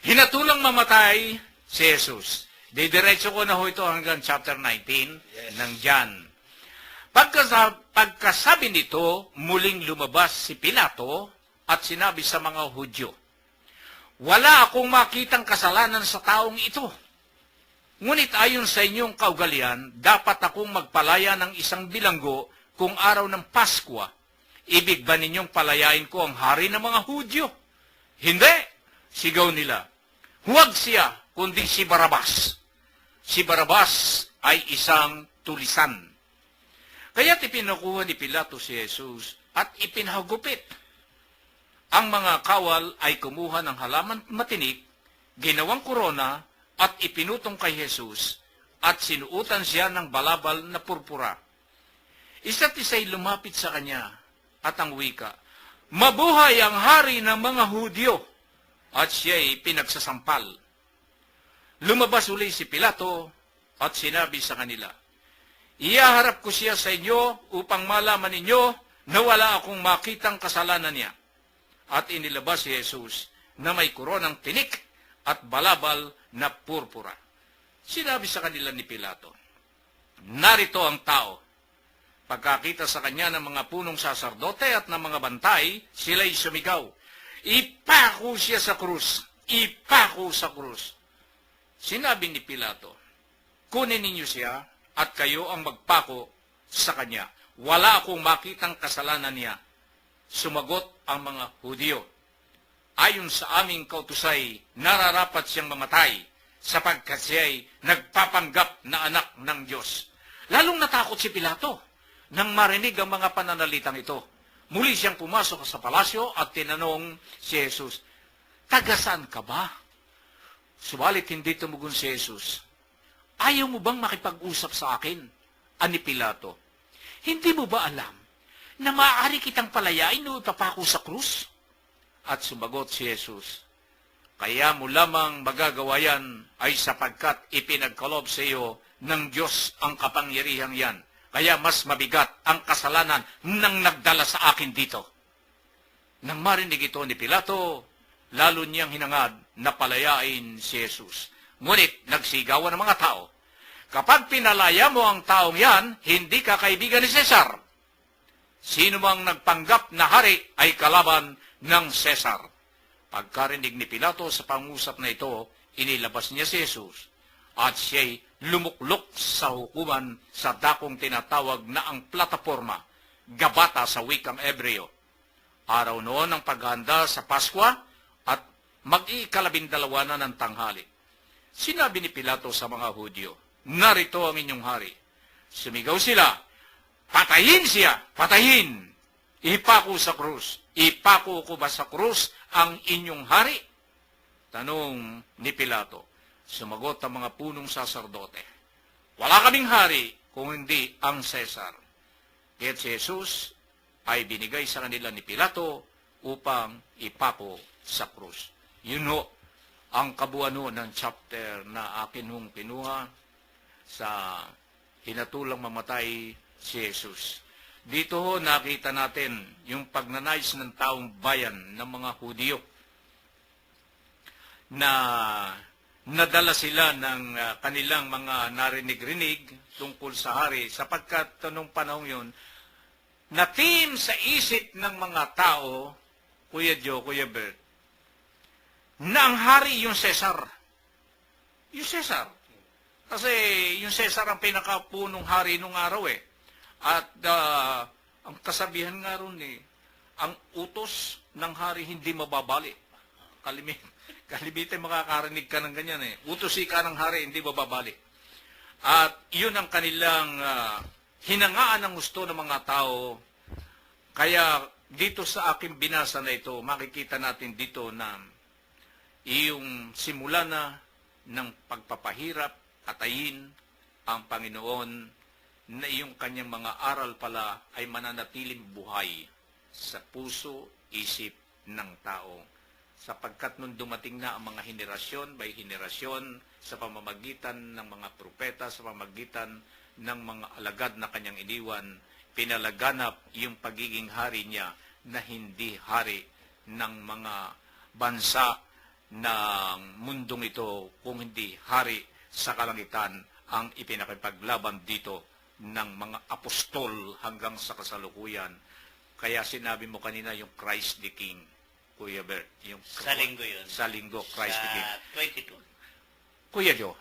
Hinatulang mamatay si Jesus. Didiretso ko na ho ito hanggang chapter 19 ng John. Pagkasabi nito, muling lumabas si Pilato at sinabi sa mga Hudyo, "Wala akong makitang kasalanan sa taong ito. Ngunit ayon sa inyong kaugalian, dapat akong magpalaya ng isang bilanggo kung araw ng Paskwa. Ibig ba ninyong palayain ko ang hari ng mga Hudyo?" "Hindi!" sigaw nila. "Huwag siya, kundi si Barabas." Si Barabas ay isang tulisan. Kaya't ipinakuha ni Pilato si Jesus at ipinahagupit. Ang mga kawal ay kumuha ng halaman matinik, ginawang korona, at ipinutong kay Jesus, at sinuutan siya ng balabal na purpura. Isa't isa'y lumapit sa kanya, at ang wika, "Mabuhay ang hari ng mga Hudyo!" At siya'y pinagsasampal. Lumabas uli si Pilato at sinabi sa kanila, "Iyaharap ko siya sa inyo upang malaman ninyo na wala akong makitang kasalanan niya." At inilabas si Jesus na may koronang tinik at balabal na purpura. Sinabi sa kanila ni Pilato, "Narito ang tao." Pagkakita sa kanya ng mga punong saserdote at ng mga bantay, sila'y sumigaw, "Ipako siya sa krus! Ipako sa krus!" Sinabi ni Pilato, "Kunin ninyo siya at kayo ang magpako sa kanya. Wala akong makitang kasalanan niya." Sumagot ang mga Hudyo, "Ayon sa aming kautusay, nararapat siyang mamatay sapagkat siya'y nagpapanggap na anak ng Diyos." Lalong natakot si Pilato nang marinig ang mga pananalitang ito. Muli siyang pumasok sa palasyo at tinanong si Jesus, "Taga-saan ka ba?" Subalit hindi tumugon si Jesus. "Ayaw mo bang makipag-usap sa akin?" ani Pilato. "Hindi mo ba alam na maaari kitang palayain o ipapako sa krus?" At sumagot si Jesus, "Kaya mo lamang magagawa yan ay sapagkat ipinagkaloob sa iyo ng Diyos ang kapangyarihang yan. Kaya mas mabigat ang kasalanan ng nagdala sa akin dito." Nang marinig ito ni Pilato, lalo niyang hinangad na palayain si Jesus. Ngunit nagsigawan ng mga tao, "Kapag pinalaya mo ang taong yan, hindi ka kaibigan ni Cesar. Sino mang nagpanggap na hari ay kalaban ng Cesar." Pagkarinig ni Pilato sa pangusap na ito, inilabas niya si Jesus at siya'y lumuklok sa hukuman sa dakong tinatawag na ang plataporma, Gabata sa wikang Ebreo. Araw noon ang paghahanda sa Paskwa at mag-iikalabindalawa na ng tanghali. Sinabi ni Pilato sa mga Hudyo, "Narito ang inyong hari." Sumigaw sila, "Patayin siya! Patayin! Ipako sa krus! Ipako ko ba sa krus ang inyong hari?" Tanong ni Pilato. Sumagot ang mga punong saserdote, "Wala kaming hari kung hindi ang Cesar." Kaya't si Jesus ay binigay sa kanila ni Pilato upang ipako sa krus. Yun ho, ang kabuuan ng chapter na akin hong kinuha sa hinatulang mamatay si Jesus. Dito ho nakita natin yung pagnanais ng taong bayan ng mga Hudyo na nadala sila ng kanilang mga narinig-rinig tungkol sa hari sapagkat nung panahon yun, natim sa isip ng mga tao, Kuya Joe, Kuya Bert, na ang hari yung Cesar. Yung Cesar. Kasi yung Cesar ang pinakapunong hari nung araw eh. At ang kasabihan nga ron ang utos ng hari hindi mababali. Kalimitan makakarinig ka ng ganyan eh. Utosi ka ng hari, hindi mababali. At yun ang kanilang hinangaan ng gusto ng mga tao. Kaya dito sa aking binasa na ito, makikita natin dito na iyong simula na ng pagpapahirap, atayin ang Panginoon na iyong kanyang mga aral pala ay mananatiling buhay sa puso, isip ng tao. Sapagkat nung dumating na ang mga henerasyon by henerasyon sa pamamagitan ng mga propeta, sa pamamagitan ng mga alagad na kanyang iniwan, pinalaganap yung pagiging hari niya na hindi hari ng mga bansa ng mundong ito kung hindi hari sa kalangitan ang ipinakipaglaban dito ng mga apostol hanggang sa kasalukuyan. Kaya sinabi mo kanina yung Christ the King, Kuya Bert. Yung, Sa linggo yun. Sa linggo, Christ the King. Sa 22. Kuya Jo,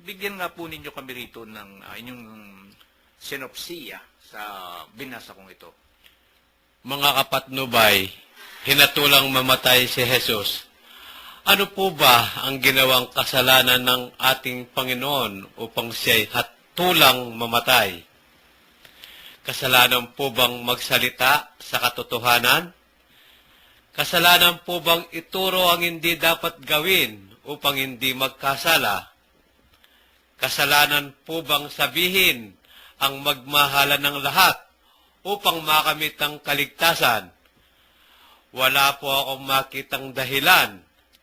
bigyan nga po ninyo kami rito ng inyong sinopsiya sa binasa kong ito. Mga kapatnubay, hinatulang mamatay si Jesus. Ano po ba ang ginawang kasalanan ng ating Panginoon upang siya'y hatulang mamatay? Kasalanan po bang magsalita sa katotohanan? Kasalanan po bang ituro ang hindi dapat gawin upang hindi magkasala? Kasalanan po bang sabihin ang magmahalan ng lahat upang makamit ang kaligtasan? Wala po akong makitang dahilan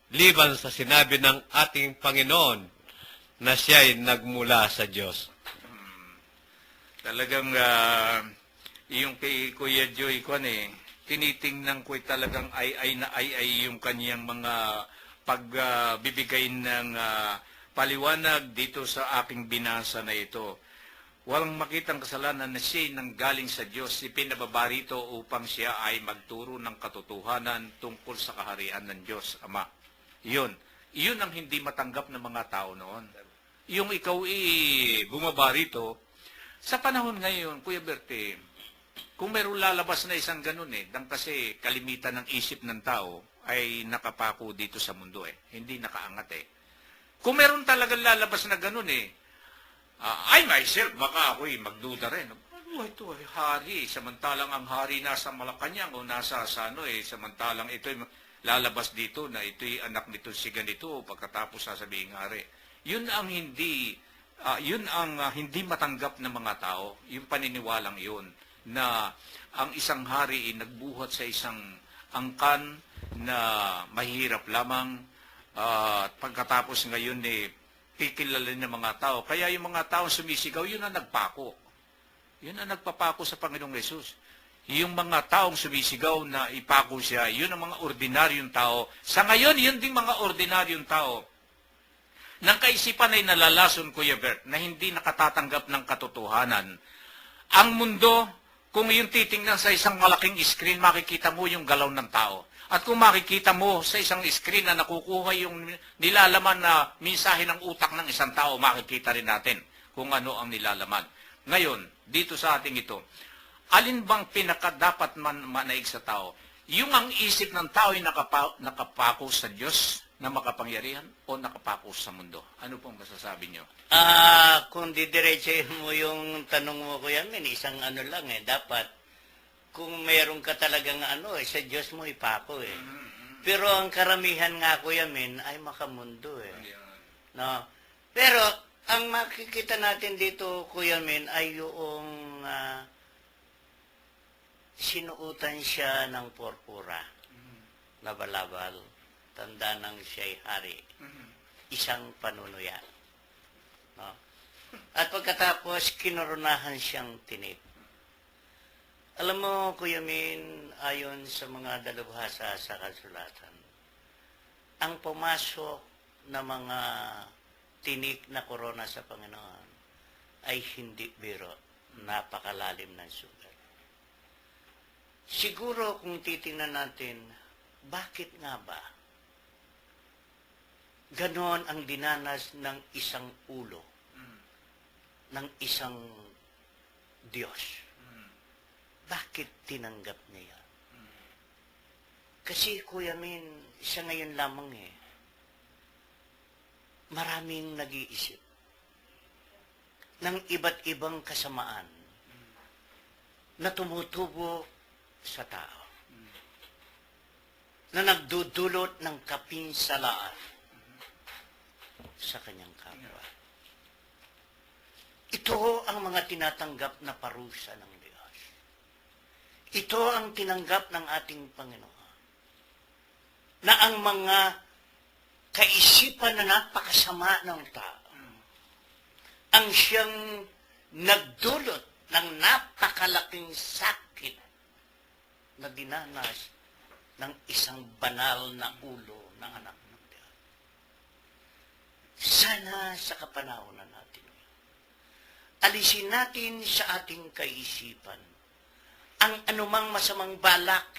liban sa sinabi ng ating Panginoon na siya'y nagmula sa Diyos. Talagang yung kay Kuya Joy ko tinitingnan ko talagang ay yung kanyang mga pagbibigay ng paliwanag dito sa aking binasa na ito. Walang makitang kasalanan na siya nanggaling sa Diyos, ipinababarito upang siya ay magturo ng katotohanan tungkol sa kaharian ng Diyos, Ama. Iyon ang hindi matanggap ng mga tao noon. Yung ikaw bumabarito, sa panahon ngayon, Kuya Berte, kung meron lalabas na isang ganun dang kasi kalimitan ng isip ng tao ay nakapako dito sa mundo hindi nakaangat Kung meron talagang lalabas na ganun I myself, baka ako'y magduda rin. Ano ito hari, samantalang ang hari nasa Malacanang o nasa Sano samantalang ito'y lalabas dito na ito'y anak nito si ganito pagkatapos sasabihin hari. Yun ang hindi matanggap ng mga tao, yung paniniwalang yun, na ang isang hari nagbuhat sa isang angkan na mahirap lamang at pagkatapos ngayon kikilalin ng mga tao. Kaya yung mga tao sumisigaw, yun ang nagpako. Yun ang nagpapako sa Panginoong Yesus. Yung mga taong sumisigaw na ipako siya, yun ang mga ordinaryong tao. Sa ngayon, yun ding mga ordinaryong tao ng kaisipan ay nalalason, Kuya Bert, na hindi nakatatanggap ng katotohanan. Ang mundo, kung yung titingnan sa isang malaking screen, makikita mo yung galaw ng tao. At kung makikita mo sa isang screen na nakukuha yung nilalaman na mensahe ng utak ng isang tao, makikita rin natin kung ano ang nilalaman. Ngayon, dito sa ating ito, alin bang pinakadapat manaig sa tao? Yung ang isip ng tao ay nakapako sa Diyos na makapangyarihan o nakapako sa mundo? Ano pong masasabi nyo? Kung didiretsahin mo yung tanong mo, Kuya Min, isang ano lang dapat kung meron ka talagang sa Diyos mo ipako Pero ang karamihan nga, Kuya Min, ay makamundo No? Pero ang makikita natin dito, Kuya Min, ay yung sinuutan siya ng purpura na balabal. Tanda ng siya'y hari. Isang panunuya. No? At pagkatapos, kinoronahan siyang tinip. Alam mo, Kuya Min, ayon sa mga dalubhasa sa kasulatan, ang pumasok na mga tinik na korona sa Panginoon ay hindi biro, napakalalim ng sugat. Siguro kung titingnan natin, bakit nga ba ganon ang dinanas ng isang ulo, ng isang Diyos? Bakit tinanggap niya? Kasi, Kuya Min, siya ngayon lamang maraming nag-iisip ng iba't ibang kasamaan na tumutubo sa tao, na nagdudulot ng kapinsalaan sa kanyang kapwa. Ito ang mga tinatanggap na parusa ng Diyos. Ito ang tinanggap ng ating Panginoon, na ang mga kaisipan na napakasama ng tao ang siyang nagdulot ng napakalaking sakit na dinanas ng isang banal na ulo ng anak ng Diyos. na sa kapanahonan natin. Alisin natin sa ating kaisipan ang anumang masamang balak